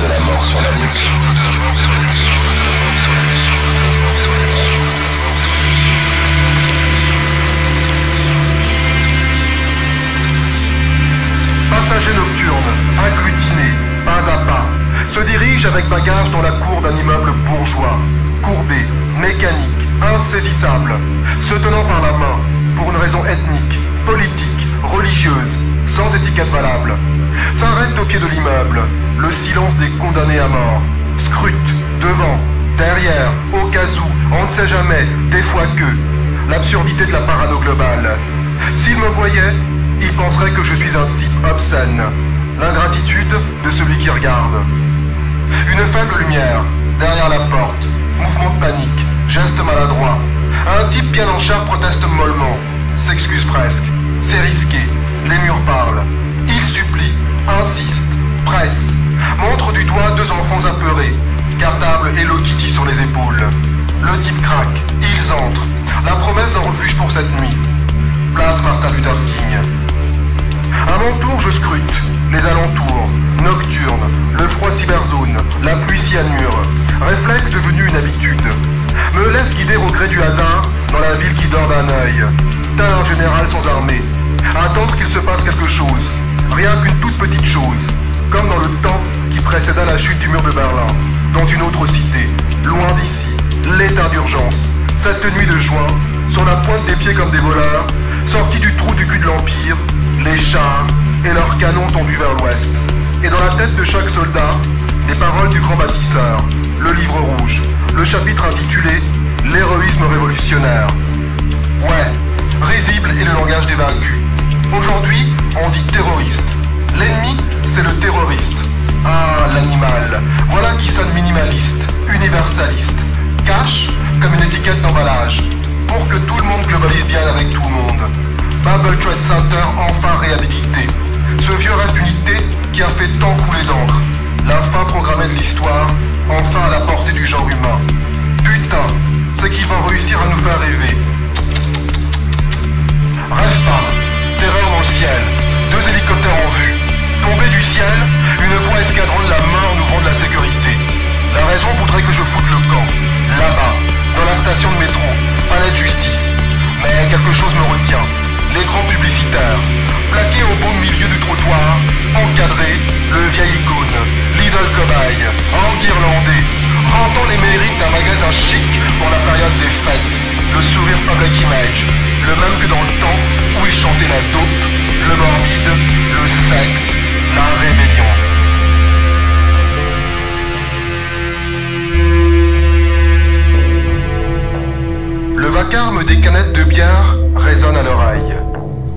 de la mort sur la nuque. Passager nocturne, agglutiné, pas à pas, se dirige avec bagage dans la cour d'un immeuble bourgeois, courbé, mécanique, insaisissable, se tenant par la main, pour une raison ethnique, politique, religieuse, sans étiquette valable. S'arrête au pied de l'immeuble, le silence des condamnés à mort. Scrute, devant, derrière, au cas où, on ne sait jamais, des fois que. L'absurdité de la parano globale. S'il me voyait, il penserait que je suis un type obscène. L'ingratitude de celui qui regarde. Une faible lumière, derrière la porte, mouvement de panique, geste maladroit. Un type bien en chair proteste mollement, s'excuse presque. C'est risqué, les murs parlent. Il supplie, insiste, presse, montre du doigt deux enfants apeurés, cartable Hello Kitty sur les épaules. Le type craque, ils entrent, la promesse d'un refuge pour cette nuit. Place Martin Luther King. À mon tour, je scrute les alentours, nocturnes, le froid cyberzone, la pluie cyanure, réflexe devenu une habitude. Me laisse guider au gré du hasard dans la ville qui dort d'un œil. Tel un général sans armée. Attendre qu'il se passe quelque chose. Rien qu'une toute petite chose. Comme dans le temps qui précéda la chute du mur de Berlin. Dans une autre cité, loin d'ici, l'état d'urgence. Cette nuit de juin, sur la pointe des pieds comme des voleurs, sortis du trou du cul de l'Empire, les chars et leurs canons tendus vers l'ouest. Et dans la tête de chaque soldat, les paroles du grand bâtisseur, le livre rouge, le chapitre intitulé « L'héroïsme révolutionnaire ». Ouais, risible est le langage des vaincus. Aujourd'hui, on dit terroriste. L'ennemi, c'est le terroriste. Ah, l'animal. Voilà qui sonne minimaliste, universaliste. Cache comme une étiquette d'emballage. Pour que tout le monde globalise bien avec tout le monde. Babel Trade Center enfin réhabilité. Ce vieux rêve d'unité qui a fait tant couler d'encre. La fin programmée de l'histoire, enfin à la portée du genre humain. Putain, c'est qu'ils vont réussir à nous faire rêver. Rêve pas, terreur dans le ciel, deux hélicoptères en vue. Tombé du ciel, une voie escadron de la mort nous rend de la sécurité. La raison voudrait que je foute le camp, là-bas, dans la station de métro, palais de justice. Mais quelque chose me retient, l'écran publicitaire, plaqué au beau milieu du trottoir, encadré, le vieil icône, l'idole cobaye, enguirlandé, vantant les mérites d'un magasin chic pour la période des fêtes, le sourire public image, le même que dans le temps où il chantait la dope, le morbide, le sexe, la rébellion. Le vacarme des canettes de bière résonne à l'oreille.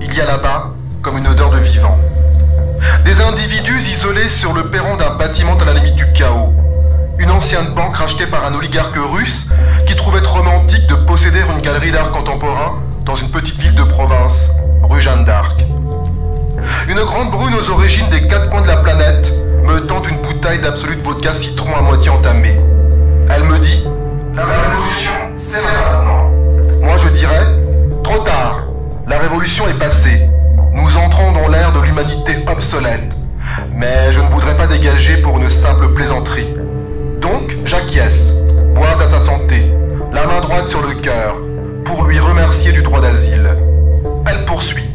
Il y a là-bas comme une odeur de vivant. Des individus isolés sur le perron d'un bâtiment à la limite du chaos. Une ancienne banque rachetée par un oligarque russe qui trouvait romantique de posséder une galerie d'art contemporain dans une petite ville de province, rue Jeanne d'Arc. Une grande brune aux origines des quatre coins de la planète me tente une bouteille d'Absolute vodka citron à moitié entamée. Elle me dit « La révolution, c'est maintenant ». Moi je dirais « Trop tard, la révolution est passée. Nous entrons dans l'ère de l'humanité obsolète. Mais je ne voudrais pas dégager pour une simple plaisanterie. Donc j'acquiesce, bois à sa santé, la main droite sur le cœur, pour lui remercier du droit d'asile. Elle poursuit,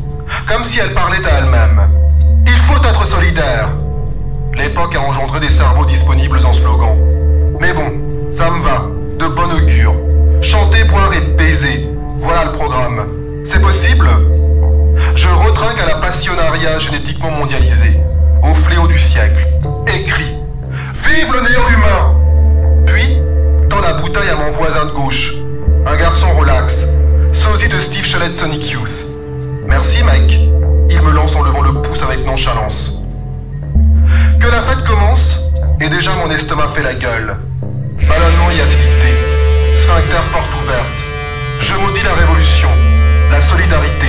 comme si elle parlait à elle-même. Il faut être solidaire. L'époque a engendré des cerveaux disponibles en slogan. Mais bon, ça me va, de bon augure. Chanter, boire et baiser, voilà le programme. C'est possible? Je retrinque à la passionnariat génétiquement mondialisé, au fléau du siècle, écrit « Vive le néo-humain !» Puis, tend la bouteille à mon voisin de gauche, un garçon relax, sosie de Steve Chalet de Sonic Youth. « Merci mec !» Il me lance en levant le pouce avec nonchalance. Que la fête commence, et déjà mon estomac fait la gueule. Ballonnement et acidité, sphincter porte ouverte. Je maudis la révolution, la solidarité,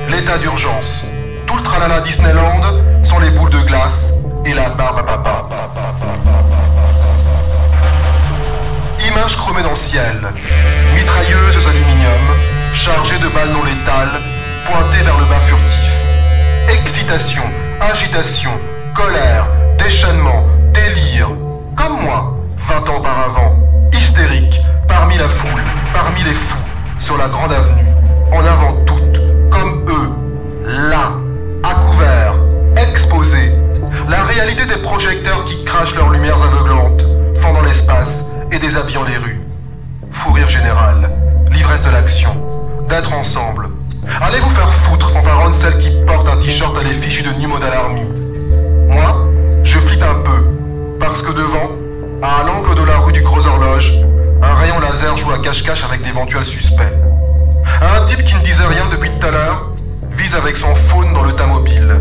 l'état d'urgence, tout le tralala Disneyland sans les boules de glace et la barbe à papa. Image chromée dans le ciel, mitrailleuses aluminium, chargées de balles non létales, pointées vers le bas furtif. Excitation, agitation, colère, déchaînement, délire, rue du Gros Horloge, un rayon laser joue à cache-cache avec d'éventuels suspects. Un type qui ne disait rien depuis tout à l'heure vise avec son faune dans le tas mobile.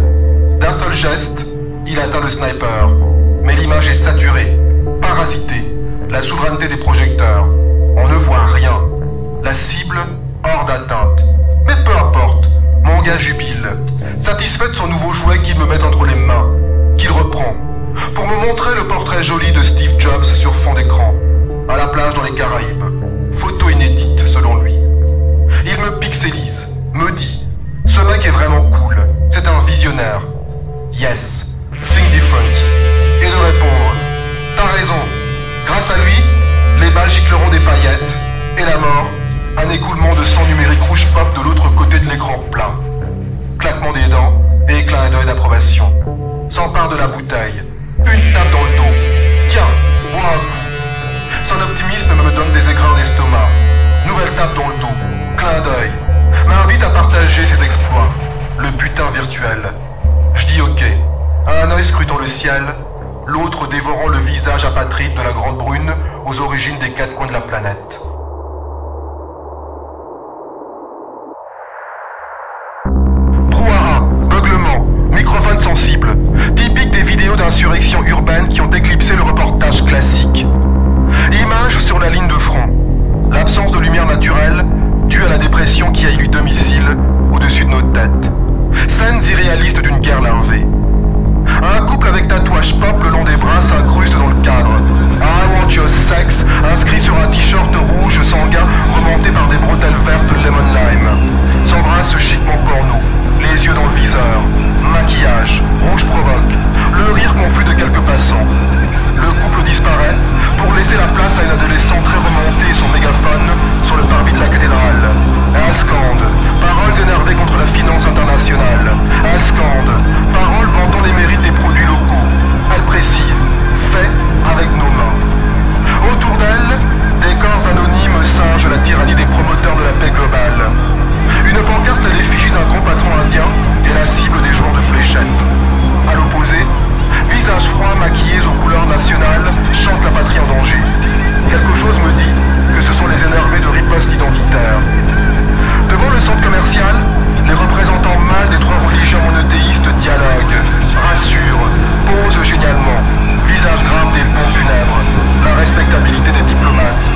D'un seul geste, il atteint le sniper. Mais l'image est saturée, parasitée, la souveraineté des projecteurs. On ne voit rien. La cible, hors d'atteinte. Mais peu importe, mon gars jubile, satisfait de son nouveau jouet qu'il me met entre les mains, qu'il reprend, pour me montrer le portrait joli de Steve Jobs sur fond d'écran, à la plage dans les Caraïbes. Photo inédite, selon lui. Il me pixelise, me dit, ce mec est vraiment cool, c'est un visionnaire. Yes, think different. Et de répondre, t'as raison, grâce à lui, les balles gicleront des paillettes, et la mort, un écoulement de sang numérique rouge pop de l'autre côté de l'écran plat. Claquement des dents et clin d'œil d'approbation. S'empare de la bouteille, une tape dans le dos. Tiens, bois un coup. Son optimisme me donne des égrins d'estomac. Nouvelle tape dans le dos, clin d'œil. M'invite à partager ses exploits. Le butin virtuel. Je dis ok. Un œil scrutant le ciel, l'autre dévorant le visage apatride de la grande brune aux origines des quatre coins de la planète. Microphone sensible, typique des vidéos d'insurrection urbaine qui ont éclipsé le reportage classique. Image sur la ligne de front. L'absence de lumière naturelle due à la dépression qui a élu domicile au-dessus de nos têtes. Scènes irréalistes d'une guerre larvée. Un couple avec tatouage pop le long des bras s'incruste dans le cadre. I want your sex, inscrit sur un t-shirt rouge sanguin remonté par des bretelles vertes lemon lime. S'embrasse chiquement porno, les yeux dans le viseur. Maquillage, rouge provoque, le rire confus de quelques passants. Le couple disparaît pour laisser la place à une adolescente très remontée et son mégaphone sur le parvis de la cathédrale. Elle scande, paroles énervées contre la finance internationale. Elle scande, paroles vantant les mérites des produits locaux. Elle précise, fait avec nos mains. Autour d'elle, des corps anonymes singent la tyrannie des promoteurs de la paix globale. Une pancarte à l'effigie d'un grand patron indien et la cible des joueurs de fléchettes. À l'opposé, visage froid maquillés aux couleurs nationales chante la patrie en danger. Quelque chose me dit que ce sont les énervés de riposte identitaire. Devant le centre commercial, les représentants mâles des trois religions monothéistes dialoguent, rassurent, posent génialement, visage grave des pompes funèbres, la respectabilité des diplomates.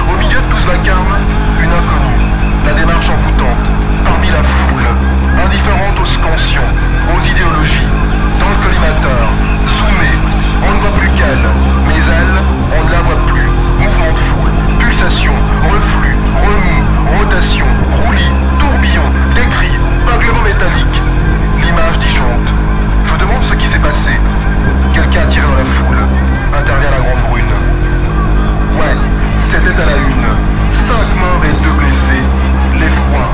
Au milieu de tout ce vacarme, une inconnue, la démarche envoûtante, parmi la foule, indifférente aux scansions, aux idéologies, dans le collimateur, zoomée, on ne voit plus qu'elle, mais elle, on ne la voit plus, mouvement de foule, pulsation, reflux, remous, rotation, roulis, tourbillon, des cris, peuplement métallique, l'image disjoncte. Je demande ce qui s'est passé. Quelqu'un a tiré dans la foule, intervient la grande brune. Ouais, c'était à la une, 5 morts et 2 blessés. L'effroi,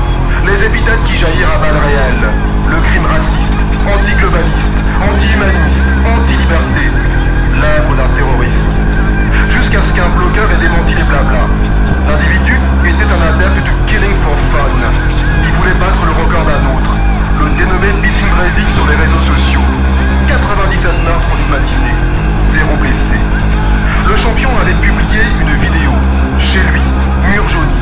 les épithètes qui jaillirent à balles réelles, le crime raciste, anti-globaliste, anti-humaniste, anti-liberté, l'œuvre d'un terroriste. Jusqu'à ce qu'un blogueur ait démenti les blablas. L'individu était un adepte du killing for fun. Il voulait battre le record d'un autre, le dénommé Beating Breivik sur les réseaux sociaux. 97 meurtres en une matinée, 0 blessés. Le champion avait publié une vidéo, chez lui, mur jauni.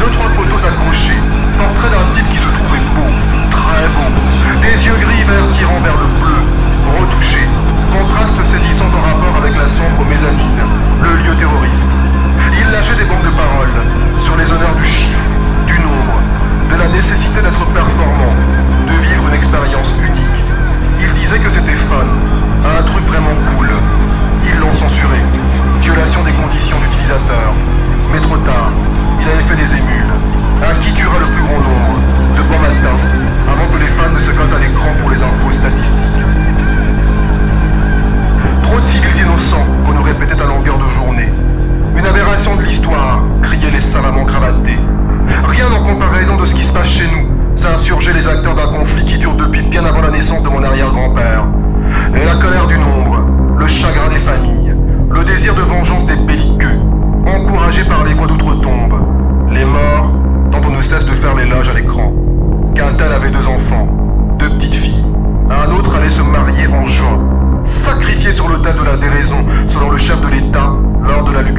2-3 photos accrochées, portrait d'un type qui se trouvait beau, très beau, des yeux gris verts tirant vers le bleu, retouché, contraste saisissant en rapport avec la sombre mezzanine, le lieu terroriste. Il lâchait des bombes de parole sur les honneurs du chiffre, du nombre, de la nécessité d'être performant, de vivre une expérience unique. Il disait que c'était fun, un truc vraiment cool. Ils l'ont censuré, violation des conditions d'utilisateur. Mais trop tard, il avait fait des émules. À qui tuera le plus grand nombre, de bon matin, avant que les fans ne se collent à l'écran pour les infos statistiques. Trop de civils innocents qu'on nous répétait à longueur de journée. Une aberration de l'histoire, criaient les savamment cravatés. Rien en comparaison de ce qui se passe chez nous, s'insurger les acteurs d'un conflit qui dure depuis bien avant la naissance de mon arrière-grand-père. Et la colère du nombre, le chagrin des familles, le désir de vengeance des belliqueux, encouragés par les voix d'outre-tombe, les morts dont on ne cesse de faire l'éloge à l'écran. Qu'un tel avait 2 enfants, 2 petites filles, un autre allait se marier en juin, sacrifié sur l'autel de la déraison selon le chef de l'État lors de la lutte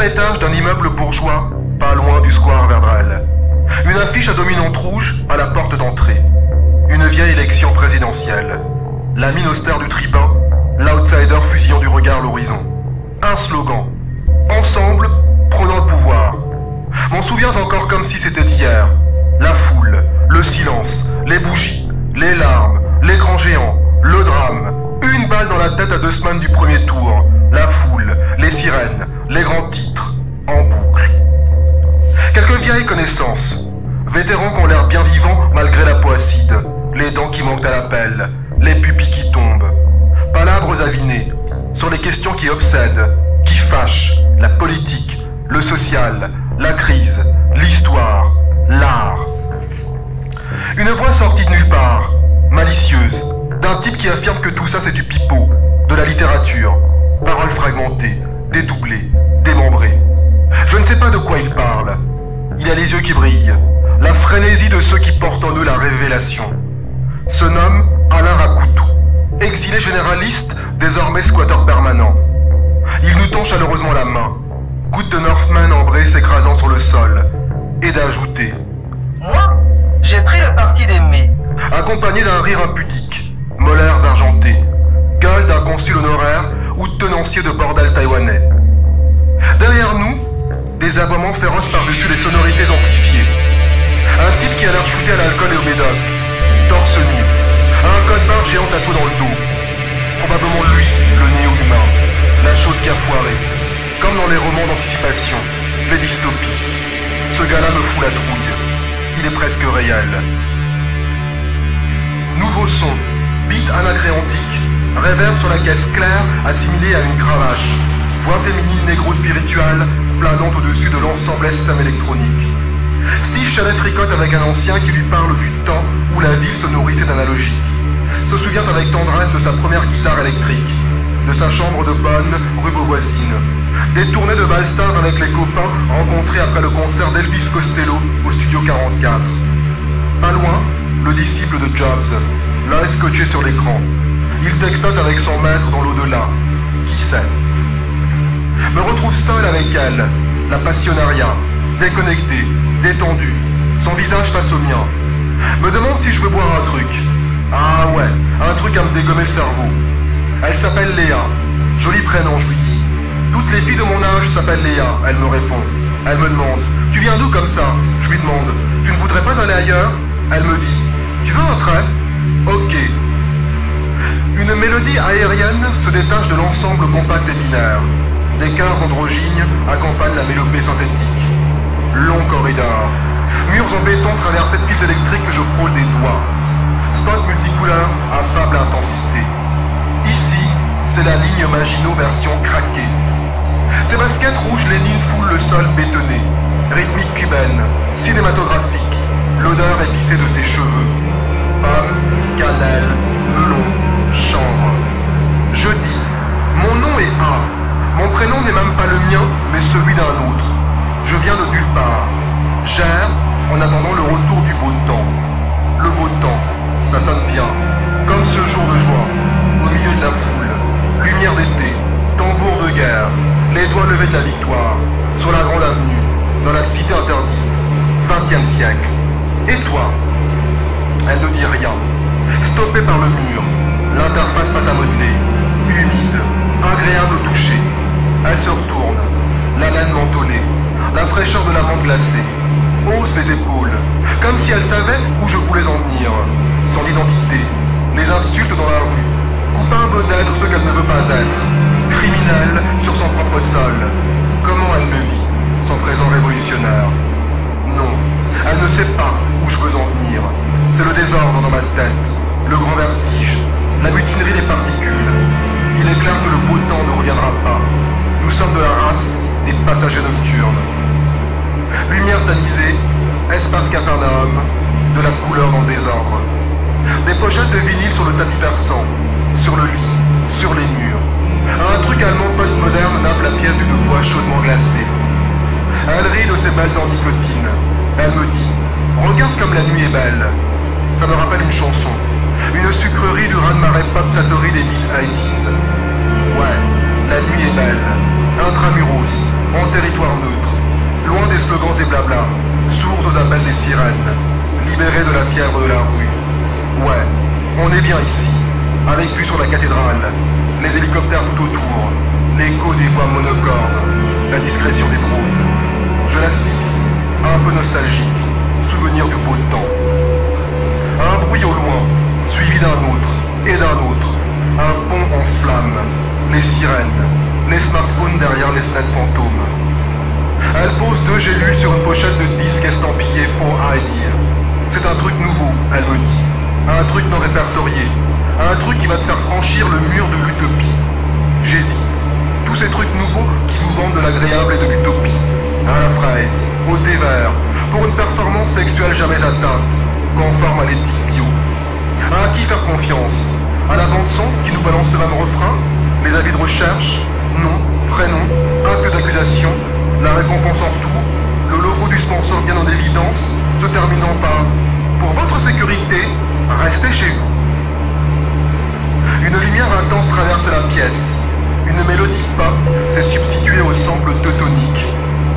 étage d'un immeuble bourgeois, pas loin du square Verdrel. Une affiche à dominante rouge à la porte d'entrée. Une vieille élection présidentielle. La mine austère du tribun, l'outsider fusillant du regard l'horizon. Un slogan. Ensemble, prenons le pouvoir. M'en souviens encore comme si c'était hier. La foule, le silence, les bougies, les larmes, l'écran géant, le drame. Une balle dans la tête à 2 semaines du premier tour. La foule, les sirènes, les grands titres, en boucle. Quelques vieilles connaissances. Vétérans qui ont l'air bien vivants malgré la peau acide. Les dents qui manquent à la pelle, les pupilles qui tombent. Palabres avinées, sur les questions qui obsèdent, qui fâchent, la politique, le social, la crise, l'histoire, l'art. Une voix sortie de nulle part, malicieuse, d'un type qui affirme que tout ça c'est du pipeau, de la littérature, paroles fragmentées, dédoublées, démembrées. Je ne sais pas de quoi il parle. Il a les yeux qui brillent, la frénésie de ceux qui portent en eux la révélation. Se nomme Alain Racoutou, exilé généraliste, désormais squatteur permanent. Il nous tend chaleureusement la main, goutte de Northman ambrée s'écrasant sur le sol, et d'ajouter « Moi, j'ai pris le parti d'aimer. » accompagné d'un rire impudique, molaires argentés, gueule d'un consul honoraire ou de tenancier de bordel taïwanais. Derrière nous, des aboiements féroces par-dessus les sonorités amplifiées. Un type qui a l'air shooté à l'alcool et au médoc, torse nu, un code-barre géant tatoué dans le dos. Probablement lui, le néo-humain, la chose qui a foiré. Comme dans les romans d'anticipation, les dystopies. Ce gars-là me fout la trouille. Il est presque réel. Nouveau son, beat anacréontique, réverb sur la caisse claire assimilée à une cravache, voix féminine négro-spirituelle planant au-dessus de l'ensemble SM électronique. Steve Chalet fricote avec un ancien qui lui parle du temps où la ville se nourrissait d'analogique. Se souvient avec tendresse de sa première guitare électrique, de sa chambre de bonne rue Beauvoisine, des tournées de Valstar avec les copains rencontrés après le concert d'Elvis Costello au Studio 44. Pas loin, le disciple de Jobs, là est scotché sur l'écran. Il textote avec son maître dans l'au-delà. Qui sait? Me retrouve seul avec elle, la passionnariat, déconnectée, détendue, son visage face au mien. Me demande si je veux boire un truc. Ah ouais, un truc à me dégommer le cerveau. Elle s'appelle Léa. Joli prénom, je lui dis. Toutes les filles de mon âge s'appellent Léa, elle me répond. Elle me demande, tu viens d'où comme ça? Je lui demande, tu ne voudrais pas aller ailleurs? Elle me dit, tu veux un trait? Ok. Une mélodie aérienne se détache de l'ensemble compact et binaire. Des chœurs androgynes accompagnent la mélopée synthétique. Long corridor. Murs en béton traversés de fils électriques que je frôle des doigts. Spot multicouleurs à faible intensité. Ici, c'est la ligne Maginot version craquée. Ses baskets rouges Lénine foulent le sol bétonné. Rythmique cubaine, cinématographique. L'odeur épicée de ses cheveux. Pomme, cannelle, melon, chanvre. Je dis, mon nom est A. Mon prénom n'est même pas le mien, mais celui d'un autre. Je viens de nulle part. J'erre en attendant le retour du beau temps. Le beau temps, ça sonne bien. Comme ce jour de joie, au milieu de la foule. Lumière d'été, tambour de guerre, les doigts levés de la victoire. Sur la grande avenue, dans la cité interdite. 20e siècle. Et toi? Elle ne dit rien. Stoppée par le mur, l'interface pâte à modeler, humide, agréable au toucher. Elle se retourne, la laine mentholée, la fraîcheur de l'amande glacée, hausse les épaules, comme si elle savait où je voulais en venir. Son identité, les insultes dans la rue, coupable d'être ce qu'elle ne veut pas être, criminelle sur son propre sol. Comment elle le vit, son présent révolutionnaire? Non, elle ne sait pas où je veux en venir. C'est le désordre dans ma tête, le grand vertige, la mutinerie des particules. Il est clair que le beau temps ne reviendra pas. Nous sommes de la race des passagers nocturnes. Lumière tamisée, espace capharnaüm, de la couleur dans le désordre. Des pochettes de vinyle sur le tapis persan, sur le lit, sur les murs. Un truc allemand postmoderne nappe la pièce d'une voix chaudement glacée. Elle rit de ses belles dents nicotine. Elle me dit, regarde comme la nuit est belle. Ça me rappelle une chanson. Une sucrerie du raz-de-marée pop satori des mid-80s. Ouais, la nuit est belle. Intramuros, en territoire neutre, loin des slogans et blabla, sourds aux appels des sirènes, libérés de la fièvre de la rue. Ouais, on est bien ici, avec vue sur la cathédrale, les hélicoptères tout autour, l'écho des voix monocordes, la discrétion des drones. Je la fixe, un peu nostalgique, souvenir du beau temps. Un bruit au loin, suivi d'un autre, et d'un autre, un pont en flammes, les sirènes, les smartphones derrière les fenêtres fantômes. Elle pose 2 gélules sur une pochette de disques estampillés For Idea. C'est un truc nouveau, elle me dit. Un truc non répertorié. Un truc qui va te faire franchir le mur de l'utopie. J'hésite. Tous ces trucs nouveaux qui vous vendent de l'agréable et de l'utopie. À la fraise, au thé vert, pour une performance sexuelle jamais atteinte, conforme à l'éthique bio. À qui faire confiance? À la bande-son qui nous balance le même refrain? Les avis de recherche? Nom, prénom, acte d'accusation, la récompense en retour, le logo du sponsor bien en évidence, se terminant par « Pour votre sécurité, restez chez vous ». Une lumière intense traverse la pièce. Une mélodie pop s'est substituée au sample teutonique.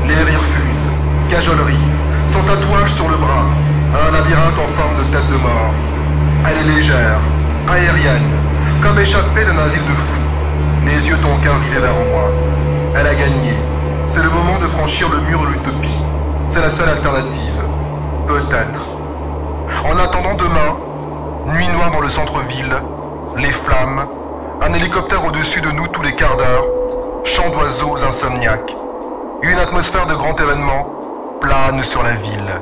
Les rires fusent, cajolerie, son tatouage sur le bras, un labyrinthe en forme de tête de mort. Elle est légère, aérienne, comme échappée d'un asile de fous. Les yeux tonquins rivés vers moi. Elle a gagné. C'est le moment de franchir le mur de l'utopie. C'est la seule alternative. Peut-être. En attendant demain, nuit noire dans le centre-ville, les flammes, un hélicoptère au-dessus de nous tous les quarts d'heure, chants d'oiseaux insomniaques. Une atmosphère de grand événement plane sur la ville.